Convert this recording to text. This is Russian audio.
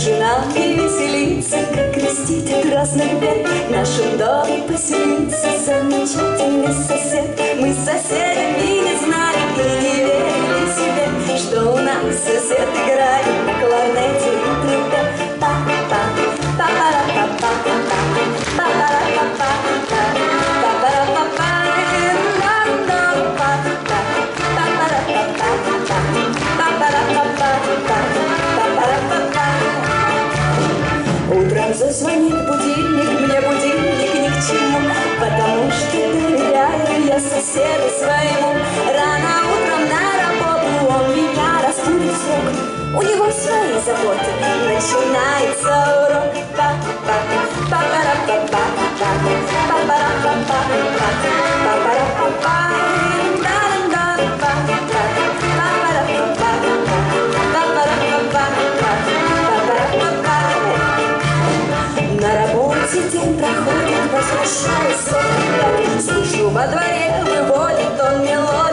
начинал не веселиться, как крестить от разных бед. В нашем доме поселился замечательный сосед. Мы с соседями не знали и не верили себе, что у нас сосед играет на кларнете и трубе. Па-па, па-па-ра-па-па, па-па-ра-па-па, па-па-ра-па-па, утром зазвонит будильник, мне будильник ни к чему, потому что доверяю я соседу своему. Рано утром на работу он меня разбудит в срок, у него свои заботы, начинается урок. На работе день проходит, возвращаюсь, слышу, во дворе выводит он мелодию.